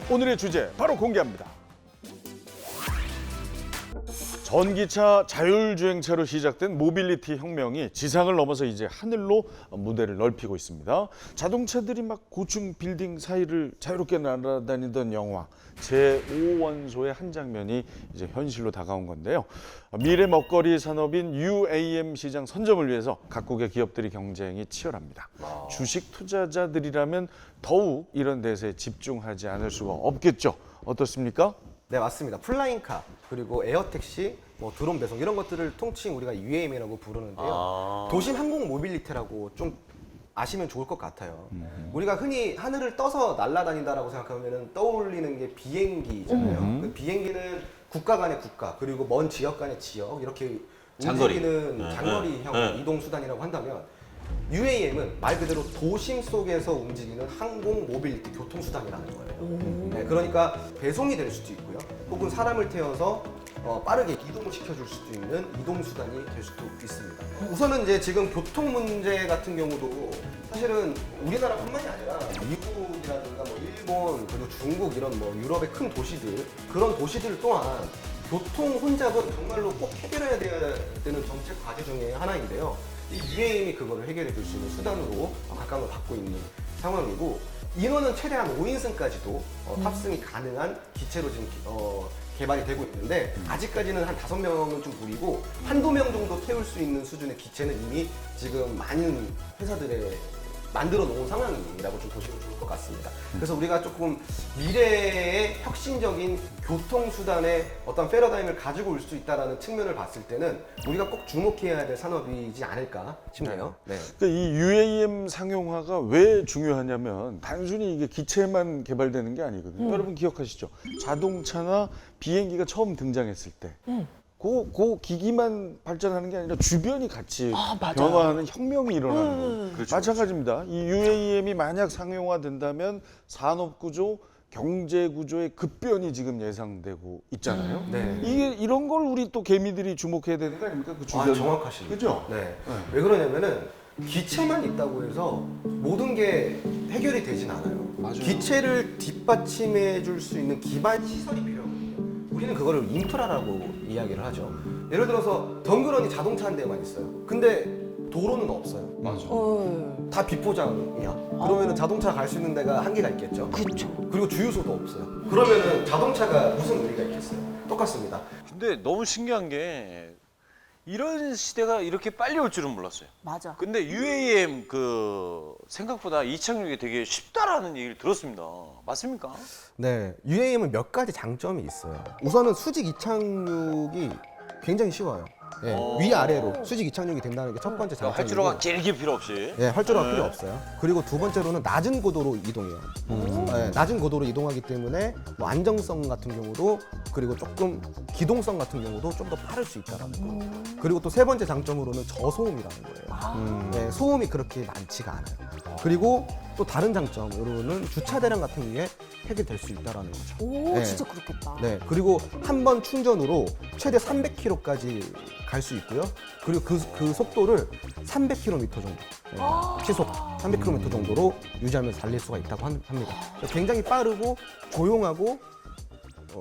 오늘의 주제 바로 공개합니다. 전기차 자율주행차로 시작된 모빌리티 혁명이 지상을 넘어서 이제 하늘로 무대를 넓히고 있습니다. 자동차들이 막 고층 빌딩 사이를 자유롭게 날아다니던 영화 제5원소의 한 장면이 이제 현실로 다가온 건데요. 미래 먹거리 산업인 UAM 시장 선점을 위해서 각국의 기업들이 경쟁이 치열합니다. 주식 투자자들이라면 더욱 이런 데서에 집중하지 않을 수가 없겠죠. 어떻습니까? 네, 맞습니다. 플라잉카, 그리고 에어택시, 드론 배송 이런 것들을 통칭 우리가 UAM이라고 부르는데요. 도심 항공 모빌리티라고 좀 아시면 좋을 것 같아요. 우리가 흔히 하늘을 떠서 날아다닌다라고 생각하면 떠올리는 게 비행기잖아요. 그 비행기는 국가 간의 국가, 그리고 먼 지역 간의 지역 이렇게 장거리. 움직이는 장거리형 이동 수단이라고 한다면 UAM은 말 그대로 도심 속에서 움직이는 항공 모빌리티 교통수단이라는 거예요. 네, 그러니까 배송이 될 수도 있고요. 혹은 사람을 태워서 빠르게 이동을 시켜줄 수도 있는 이동수단이 될 수도 있습니다. 우선은 이제 지금 교통 문제 같은 경우도 사실은 우리나라뿐만이 아니라 미국이라든가 일본, 그리고 중국 이런 유럽의 큰 도시들, 그런 도시들 또한 교통 혼잡은 정말로 꼭 해결해야 되는 정책 과제 중에 하나인데요. 이 UAM이 그거를 해결해 줄 수 있는 수단으로 각광을 받고 있는 상황이고, 인원은 최대한 5인승까지도 탑승이 가능한 기체로 지금 개발이 되고 있는데, 아직까지는 한 5명은 좀 무리고 한두 명 정도 태울 수 있는 수준의 기체는 이미 지금 많은 회사들에 만들어 놓은 상황이라고 좀 보시면 좋을 것 같습니다. 그래서 우리가 조금 미래의 혁신적인 교통수단의 어떤 패러다임을 가지고 올 수 있다는 측면을 봤을 때는 우리가 꼭 주목해야 될 산업이지 않을까 싶네요. 네. 그러니까 이 UAM 상용화가 왜 중요하냐면 단순히 이게 기체만 개발되는 게 아니거든요. 여러분 기억하시죠? 자동차나 비행기가 처음 등장했을 때 그 기기만 발전하는 게 아니라 주변이 같이 변화하는 혁명이 일어나는 거예요. 그렇죠, 마찬가지입니다. 이 UAM이 만약 상용화된다면 산업 구조, 경제 구조의 급변이 지금 예상되고 있잖아요. 네. 이런 걸 우리 또 개미들이 주목해야 되는 거 아닙니까? 그 주변. 정확하십니다. 그죠? 네. 왜 그러냐면은 기체만 있다고 해서 모든 게 해결이 되진 않아요. 맞아요. 기체를 뒷받침해 줄 수 있는 기반 시설이 필요하거든요. 우리는 그거를 인프라라고 이야기를 하죠. 예를 들어서 덩그러니 자동차 한 대만 있어요. 근데 도로는 없어요. 맞아. 다 비포장이야. 그러면은 자동차 갈 수 있는 데가 한계가 있겠죠. 그렇죠. 그리고 주유소도 없어요. 그러면은 자동차가 무슨 의미가 있겠어요? 똑같습니다. 근데 너무 신기한 게 이런 시대가 이렇게 빨리 올 줄은 몰랐어요. 맞아. 근데 UAM 생각보다 이착륙이 되게 쉽다라는 얘기를 들었습니다. 맞습니까? 네, UAM은 몇 가지 장점이 있어요. 우선은 수직 이착륙이 굉장히 쉬워요. 네, 위아래로 수직 이착륙이 된다는 게 첫 번째 장점이고, 활주로가 길게 필요 없이. 네, 활주로가 필요 없어요. 그리고 두 번째로는 낮은 고도로 이동해요. 네, 낮은 고도로 이동하기 때문에 안정성 같은 경우도, 그리고 조금 기동성 같은 경우도 좀 더 빠를 수 있다는 거. 그리고 또 세 번째 장점으로는 저소음이라는 거예요. 네, 소음이 그렇게 많지가 않아요. 그리고 또 다른 장점으로는 주차 대량 같은 게 해결될 수 있다는 거죠. 오, 네. 진짜 그렇겠다. 네, 그리고 한 번 충전으로 최대 300km까지 갈 수 있고요. 그리고 그 속도를 300km 정도, 네, 시속 300km 정도로 유지하면서 달릴 수가 있다고 합니다. 굉장히 빠르고 조용하고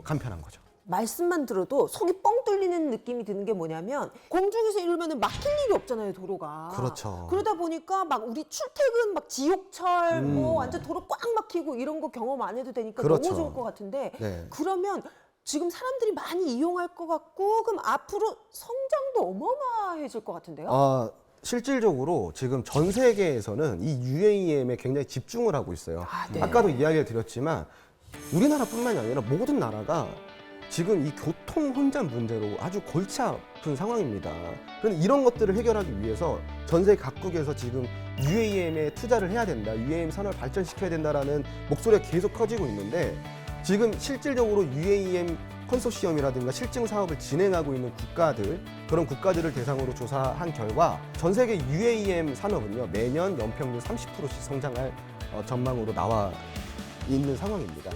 간편한 거죠. 말씀만 들어도 속이 뻥 뚫리는 느낌이 드는 게 뭐냐면, 공중에서 이러면 막힐 일이 없잖아요, 도로가. 그렇죠. 그러다 보니까 막 우리 출퇴근 막 지옥철 완전 도로 꽉 막히고 이런 거 경험 안 해도 되니까 그렇죠. 너무 좋을 것 같은데, 네. 그러면 지금 사람들이 많이 이용할 것 같고, 그럼 앞으로 성장도 어마어마해질 것 같은데요? 실질적으로 지금 전 세계에서는 이 UAM에 굉장히 집중을 하고 있어요. 네. 아까도 이야기를 드렸지만 우리나라뿐만이 아니라 모든 나라가 지금 이 교통 혼잡 문제로 아주 골치 아픈 상황입니다. 그런데 이런 것들을 해결하기 위해서 전 세계 각국에서 지금 UAM에 투자를 해야 된다, UAM 산업을 발전시켜야 된다라는 목소리가 계속 커지고 있는데, 지금 실질적으로 UAM 컨소시엄이라든가 실증 사업을 진행하고 있는 국가들, 그런 국가들을 대상으로 조사한 결과 전 세계 UAM 산업은요, 매년 연평균 30%씩 성장할 전망으로 나와 있는 상황입니다.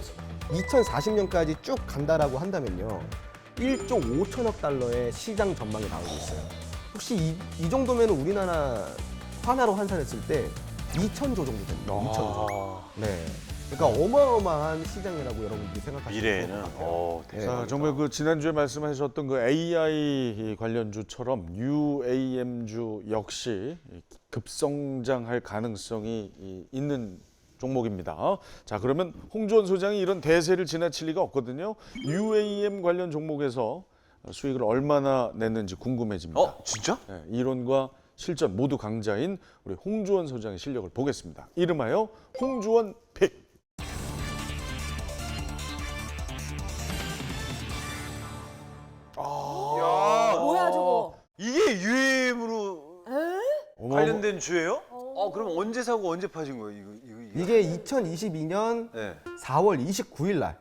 2040년까지 쭉 간다라고 한다면요, 1조 5천억 달러의 시장 전망이 나오고 있어요. 혹시 이 정도면 우리나라 환화로 환산했을 때 2천조 정도 됩니다. 2천조. 네. 그러니까 어마어마한 시장이라고 여러분들이 생각하시면 미래에는 좋을 것 같아요. 네. 자, 정말 그 지난주에 말씀하셨던 그 AI 관련주처럼 UAM주 역시 급성장할 가능성이 있는 종목입니다. 자, 그러면 홍주원 소장이 이런 대세를 지나칠 리가 없거든요. UAM 관련 종목에서 수익을 얼마나 냈는지 궁금해집니다. 진짜? 네, 이론과 실전 모두 강자인 우리 홍주원 소장의 실력을 보겠습니다. 이름하여 홍주원 픽. 뭐야 저거? 이게 UAM으로 에? 관련된 주예요? 그럼 언제 사고 언제 파신 거예요? 이게 2022년 네. 4월 29일 날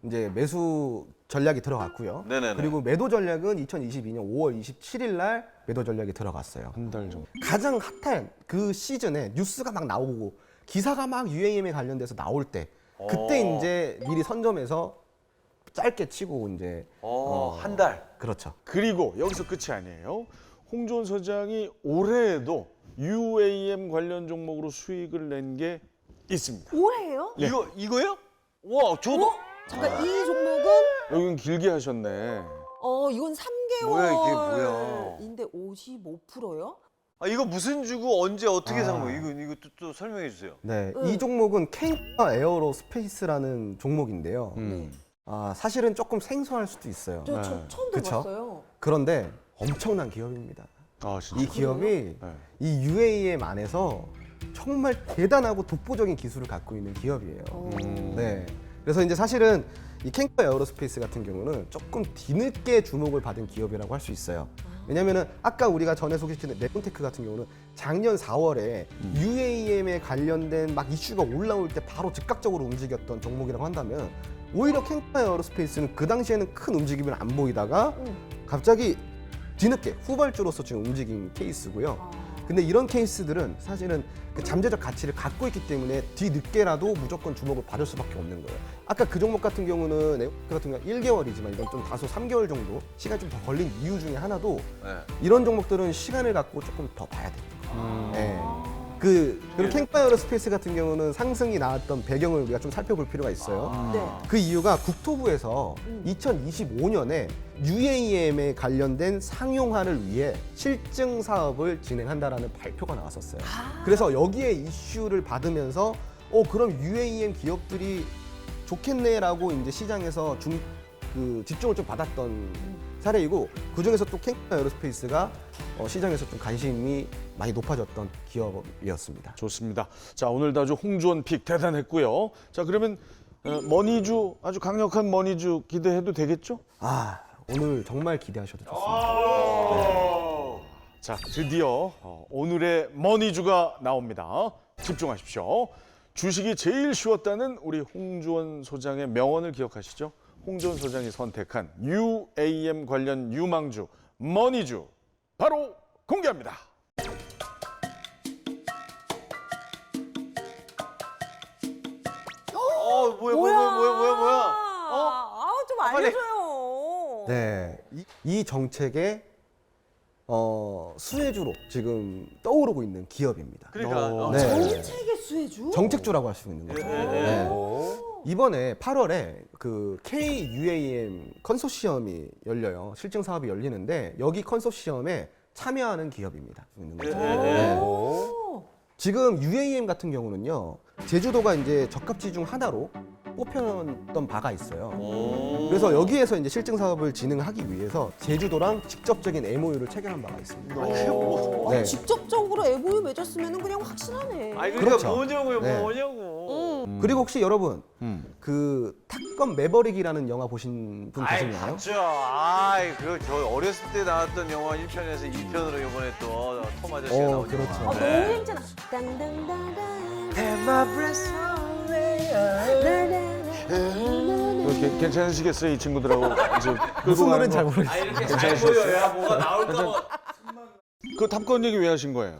이제 매수 전략이 들어갔고요. 네네네. 그리고 매도 전략은 2022년 5월 27일 날 매도 전략이 들어갔어요. 한 달 정도. 가장 핫한 그 시즌에 뉴스가 막 나오고 기사가 막 UAM에 관련돼서 나올 때 그때 이제 미리 선점해서 짧게 치고 이제 한 달. 그렇죠. 그리고 여기서 끝이 아니에요. 홍주원 소장이 올해에도 UAM 관련 종목으로 수익을 낸 게 있습니다. 올해예요? 이거요? 와, 저도. 잠깐 이 종목은 여긴 길게 하셨네. 이건 3개월. 뭐야, 이게 뭐야? 인데 55%요? 이거 무슨 주고 언제 어떻게 산 거예요? 이거 또 설명해 주세요. 네, 이 종목은 캔카 에어로스페이스라는 종목인데요. 사실은 조금 생소할 수도 있어요. 저 처음 그쵸? 들어봤어요. 그런데 엄청난 기업입니다. 아, 진짜. 이 기업이 네. 이 UAM 안에서 정말 대단하고 독보적인 기술을 갖고 있는 기업이에요. 네. 그래서 이제 사실은 이 캔카 에어로스페이스 같은 경우는 조금 뒤늦게 주목을 받은 기업이라고 할 수 있어요. 왜냐면은 아까 우리가 전에 소개시킨 레몬테크 같은 경우는 작년 4월에 UAM에 관련된 막 이슈가 올라올 때 바로 즉각적으로 움직였던 종목이라고 한다면 오히려 캔카 에어로스페이스는 그 당시에는 큰 움직임을 안 보이다가 갑자기 뒤늦게 후발주로서 지금 움직인 케이스고요. 근데 이런 케이스들은 사실은 그 잠재적 가치를 갖고 있기 때문에 뒤늦게라도 무조건 주목을 받을 수밖에 없는 거예요. 아까 그 종목 같은 경우는 에어로스페이스 같은 경우는 1개월이지만 이건 좀 다소 3개월 정도 시간이 좀 더 걸린 이유 중에 하나도 이런 종목들은 시간을 갖고 조금 더 봐야 돼요. 네. 그리고 캔카 에어로스페이스 같은 경우는 상승이 나왔던 배경을 우리가 좀 살펴볼 필요가 있어요. 네. 그 이유가 국토부에서 2025년에 UAM에 관련된 상용화를 위해 실증 사업을 진행한다라는 발표가 나왔었어요. 그래서 여기에 이슈를 받으면서 그럼 UAM 기업들이 좋겠네라고 이제 시장에서 집중을 좀 받았던 사례이고 그 중에서 또 캔카 에어로스페이스가 시장에서 좀 관심이 많이 높아졌던 기업이었습니다. 좋습니다. 자, 오늘도 아주 홍주원 픽 대단했고요. 자, 그러면 머니주, 아주 강력한 머니주 기대해도 되겠죠? 오늘 정말 기대하셔도 좋습니다. 자, 드디어 오늘의 머니주가 나옵니다. 집중하십시오. 주식이 제일 쉬웠다는 우리 홍주원 소장의 명언을 기억하시죠? 홍주원 소장이 선택한 UAM 관련 유망주, 머니주 바로 공개합니다. 뭐야? 좀 빨리. 알려줘요. 네, 이 정책의 수혜주로 지금 떠오르고 있는 기업입니다. 그러니까. 네. 정책의 수혜주? 정책주라고 할 수 있는 거죠. 네. 이번에 8월에 그 KUAM 컨소시엄이 열려요. 실증 사업이 열리는데 여기 컨소시엄에 참여하는 기업입니다. 네. 지금 UAM 같은 경우는요. 제주도가 이제 적합지 중 하나로 뽑혔던 바가 있어요. 그래서 여기에서 이제 실증 사업을 진행하기 위해서 제주도랑 직접적인 MOU를 체결한 바가 있습니다. 네. 직접적으로 MOU 맺었으면 그냥 확실하네. 그러니까 그렇죠. 뭐냐고요, 네. 뭐냐고. 그리고 혹시 여러분 그 탑건 매버릭이라는 영화 보신 분 계시나요? 봤죠. 그거 저 어렸을 때 나왔던 영화 1편에서 2편으로 이번에 또 톰 아저씨가 나오죠. 그렇죠. 너무 재밌잖아. 땅땅땅땅. 이렇게 괜찮으시겠어요? 이 친구들하고 이제 무슨 끌고 가는 노래인지 잘 거. 모르겠어요. 이렇게 잘 보여야 뭐가 나올까 봐. 그 탑건 얘기 왜 하신 거예요?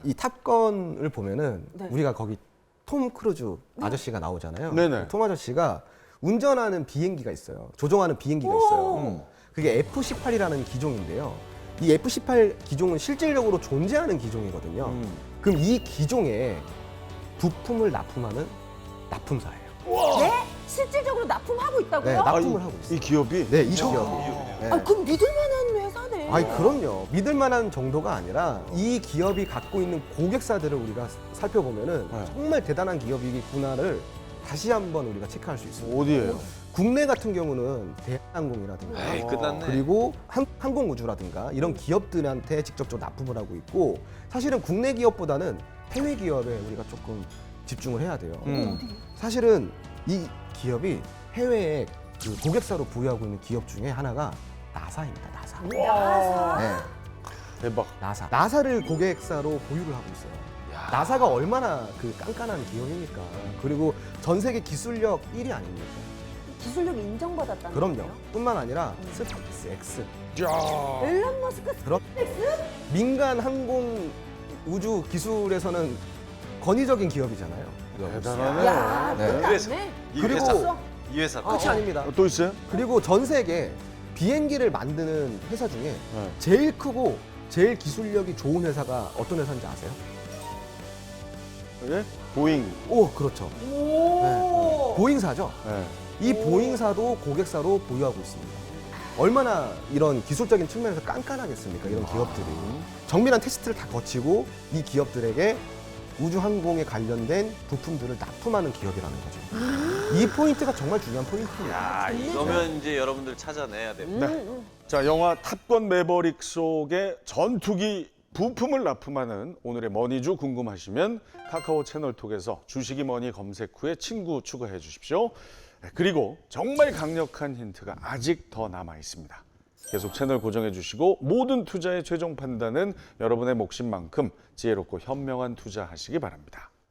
이 탑건을 보면은 네. 우리가 거기 톰 크루즈 아저씨가 나오잖아요. 네네. 톰 아저씨가 운전하는 비행기가 있어요. 조종하는 비행기가 있어요. 그게 F-18이라는 기종인데요. 이 F-18 기종은 실질적으로 존재하는 기종이거든요. 그럼 이 기종에 부품을 납품하는 납품사예요. 네? 실질적으로 납품하고 있다고요? 네, 납품을 하고 이 있어요. 기업이 네, 이 기업이. 네. 아, 그럼 믿을 만한 회사네. 아니 그럼요. 믿을 만한 정도가 아니라 이 기업이 갖고 있는 고객사들을 우리가 살펴보면은 네. 정말 대단한 기업이구나를 다시 한번 우리가 체크할 수 있습니다. 어디예요? 국내 같은 경우는 대한항공이라든가 에이, 끝났네. 그리고 항공우주라든가 이런 기업들한테 직접적으로 납품을 하고 있고 사실은 국내 기업보다는 해외 기업에 우리가 조금 집중을 해야 돼요. 사실은 이 기업이 해외에 그 고객사로 보유하고 있는 기업 중에 하나가 나사입니다. 나사. 나사. 네. 대박. 나사. 나사를 고객사로 보유를 하고 있어요. 나사가 얼마나 그 깐깐한 기업입니까? 그리고 전 세계 기술력 1위 아닙니까? 기술력 인정받았다는 그럼요. 거예요? 뿐만 아니라 스페이스X. 야. 앨런 머스크 그럼 민간 항공 우주 기술에서는 권위적인 기업이잖아요. 대단하네. 야, 네. 끝도 그래서 안 내. 이 그리고- 회사, 이 회사. 끝이 아닙니다. 또 있어요? 그리고 전 세계 비행기를 만드는 회사 중에 네. 제일 크고 제일 기술력이 좋은 회사가 어떤 회사인지 아세요? 예? 보잉. 오, 그렇죠. 오. 보잉사죠. 네. 이 보잉사도 고객사로 보유하고 있습니다. 얼마나 이런 기술적인 측면에서 깐깐하겠습니까? 이런 기업들이. 정밀한 테스트를 다 거치고 이 기업들에게 우주항공에 관련된 부품들을 납품하는 기업이라는 거죠. 이 포인트가 정말 중요한 포인트입니다. 야, 이거면 이제 여러분들 찾아내야 됩니다. 자, 영화 탑건 매버릭 속의 전투기 부품을 납품하는 오늘의 머니주 궁금하시면 카카오 채널톡에서 주식이 머니 검색 후에 친구 추가해 주십시오. 그리고 정말 강력한 힌트가 아직 더 남아 있습니다. 계속 채널 고정해 주시고 모든 투자의 최종 판단은 여러분의 몫인 만큼 지혜롭고 현명한 투자하시기 바랍니다.